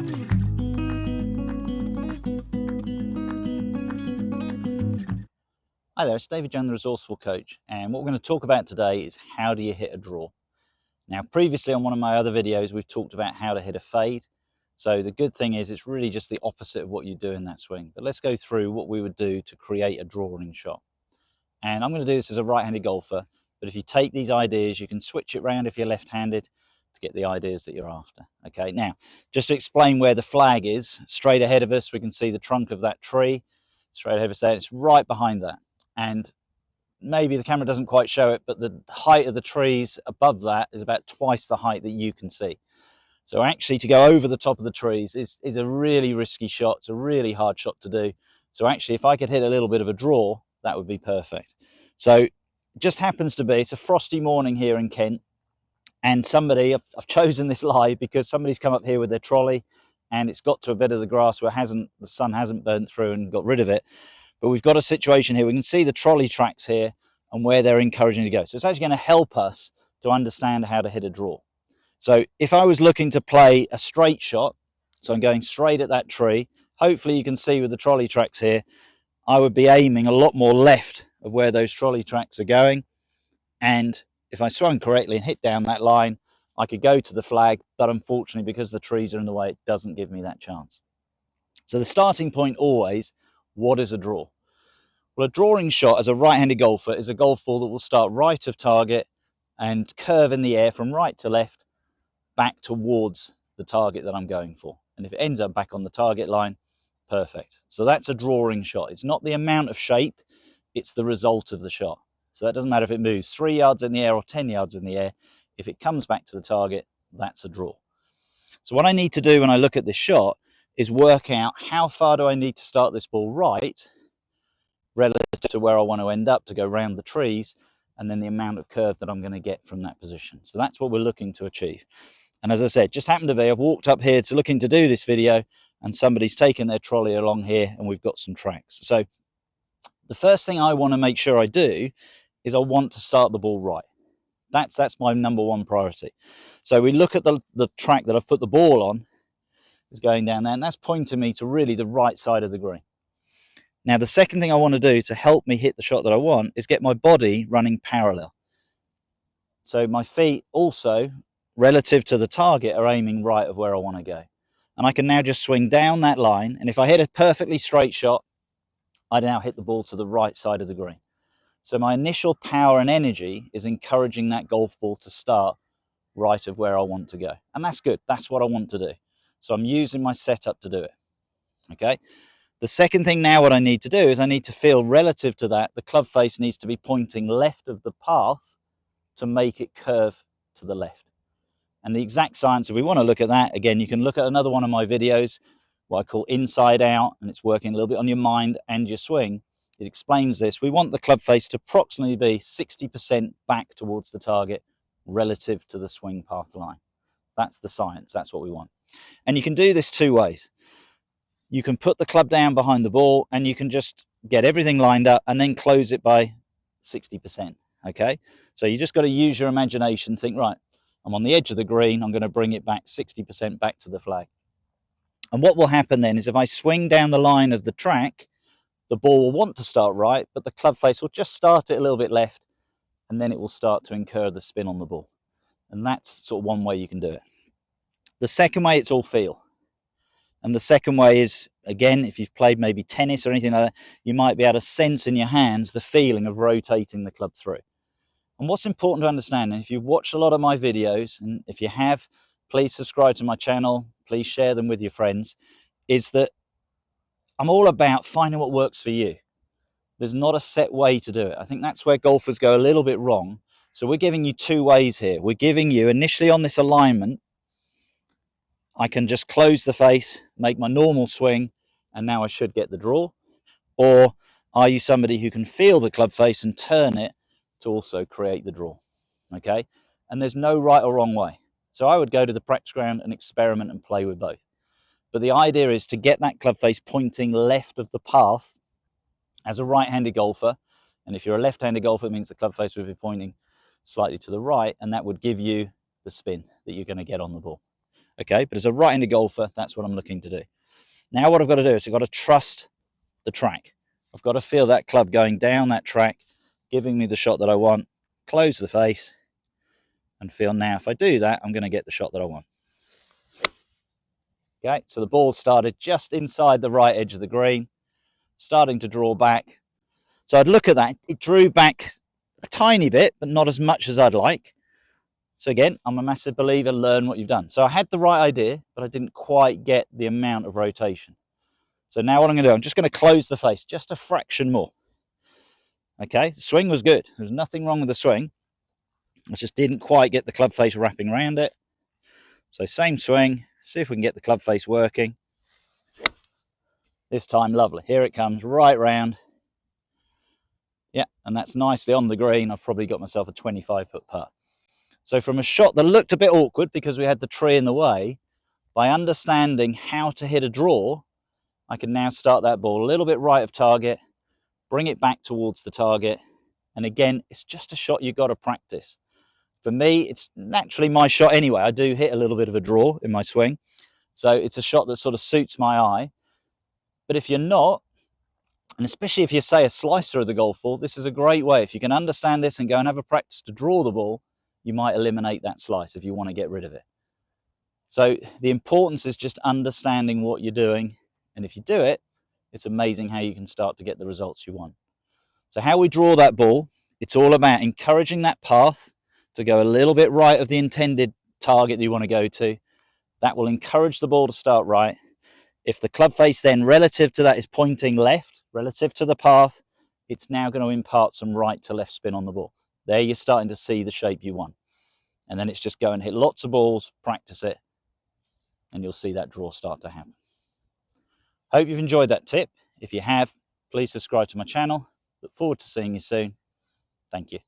Hi there, it's David Young, the Resourceful Coach, and what we're going to talk about today is how do you hit a draw. Now, previously on one of my other videos, we've talked about how to hit a fade. So the good thing is it's really just the opposite of what you do in that swing. But let's go through what we would do to create a drawing shot. And I'm going to do this as a right-handed golfer, but if you take these ideas, you can switch it around if you're left-handed to get the ideas that you're after. Okay, now, just to explain where the flag is, straight ahead of us, we can see the trunk of that tree. Straight ahead of us there, it's right behind that. And maybe the camera doesn't quite show it, but the height of the trees above that is about twice the height that you can see. So actually to go over the top of the trees is a really risky shot. It's a really hard shot to do. So actually if I could hit a little bit of a draw, that would be perfect. So it just happens to be, it's a frosty morning here in Kent, and I've chosen this live because somebody's come up here with their trolley and it's got to a bit of the grass where the sun hasn't burnt through and got rid of it. But we've got a situation here. We can see the trolley tracks here and where they're encouraging to go. So it's actually going to help us to understand how to hit a draw. So if I was looking to play a straight shot, so I'm going straight at that tree, hopefully you can see with the trolley tracks here, I would be aiming a lot more left of where those trolley tracks are going. And if I swung correctly and hit down that line, I could go to the flag, but unfortunately, because the trees are in the way, it doesn't give me that chance. So the starting point always, what is a draw? Well, a drawing shot as a right-handed golfer is a golf ball that will start right of target and curve in the air from right to left back towards the target that I'm going for. And if it ends up back on the target line, perfect. So that's a drawing shot. It's not the amount of shape, it's the result of the shot. So that doesn't matter if it moves 3 yards in the air or 10 yards in the air. If it comes back to the target, that's a draw. So what I need to do when I look at this shot is work out how far do I need to start this ball right relative to where I want to end up to go round the trees, and then the amount of curve that I'm going to get from that position. So that's what we're looking to achieve. And as I said, just happened to be, I've walked up here to looking to do this video and somebody's taken their trolley along here and we've got some tracks. So the first thing I want to make sure I do is I want to start the ball right. That's my number one priority. So we look at the track that I've put the ball on, is going down there, and that's pointing me to really the right side of the green. Now, the second thing I want to do to help me hit the shot that I want is get my body running parallel. So my feet also, relative to the target, are aiming right of where I want to go. And I can now just swing down that line, and if I hit a perfectly straight shot, I now hit the ball to the right side of the green. So my initial power and energy is encouraging that golf ball to start right of where I want to go. And that's good. That's what I want to do. So I'm using my setup to do it. Okay. The second thing now what I need to do is I need to feel relative to that, the club face needs to be pointing left of the path to make it curve to the left. And the exact science, if we want to look at that, again, you can look at another one of my videos, what I call Inside Out, and it's working a little bit on your mind and your swing. It explains this. We want the club face to approximately be 60% back towards the target relative to the swing path line. That's the science. That's what we want. And you can do this two ways. You can put the club down behind the ball and you can just get everything lined up and then close it by 60%. Okay. So you just got to use your imagination. Think, right, I'm on the edge of the green. I'm going to bring it back 60% back to the flag. And what will happen then is if I swing down the line of the track, the ball will want to start right, but the club face will just start it a little bit left and then it will start to incur the spin on the ball. And that's sort of one way you can do it. The second way, it's all feel. And the second way is, again, if you've played maybe tennis or anything like that, you might be able to sense in your hands the feeling of rotating the club through. And what's important to understand, and if you've watched a lot of my videos, and if you have, please subscribe to my channel, please share them with your friends, is that I'm all about finding what works for you. There's not a set way to do it. I think that's where golfers go a little bit wrong. So we're giving you two ways here. We're giving you, initially on this alignment, I can just close the face, make my normal swing, and now I should get the draw. Or are you somebody who can feel the club face and turn it to also create the draw? Okay? And there's no right or wrong way. So I would go to the practice ground and experiment and play with both. But the idea is to get that club face pointing left of the path as a right-handed golfer. And if you're a left-handed golfer, it means the club face would be pointing slightly to the right, and that would give you the spin that you're going to get on the ball. Okay, but as a right-handed golfer, that's what I'm looking to do. Now what I've got to do is I've got to trust the track. I've got to feel that club going down that track, giving me the shot that I want, close the face, and feel now if I do that, I'm going to get the shot that I want. Okay, so the ball started just inside the right edge of the green, starting to draw back. So I'd look at that, it drew back a tiny bit, but not as much as I'd like. So again, I'm a massive believer, learn what you've done. So I had the right idea, but I didn't quite get the amount of rotation. So now what I'm going to do, I'm just going to close the face just a fraction more. Okay, the swing was good. There's nothing wrong with the swing. I just didn't quite get the club face wrapping around it. So same swing, see if we can get the club face working. This time, lovely. Here it comes, right round. Yeah, and that's nicely on the green. I've probably got myself a 25-foot putt. So from a shot that looked a bit awkward because we had the tree in the way, by understanding how to hit a draw, I can now start that ball a little bit right of target, bring it back towards the target. And again, it's just a shot you've got to practice. For me, it's naturally my shot anyway. I do hit a little bit of a draw in my swing. So it's a shot that sort of suits my eye. But if you're not, and especially if you say a slicer of the golf ball, this is a great way. If you can understand this and go and have a practice to draw the ball, you might eliminate that slice if you want to get rid of it. So the importance is just understanding what you're doing. And if you do it, it's amazing how you can start to get the results you want. So how we draw that ball, it's all about encouraging that path to go a little bit right of the intended target that you want to go to. That will encourage the ball to start right. If the club face then relative to that is pointing left, relative to the path, it's now going to impart some right to left spin on the ball. There you're starting to see the shape you want. And then it's just go and hit lots of balls, practice it, and you'll see that draw start to happen. Hope you've enjoyed that tip. If you have, please subscribe to my channel. Look forward to seeing you soon. Thank you.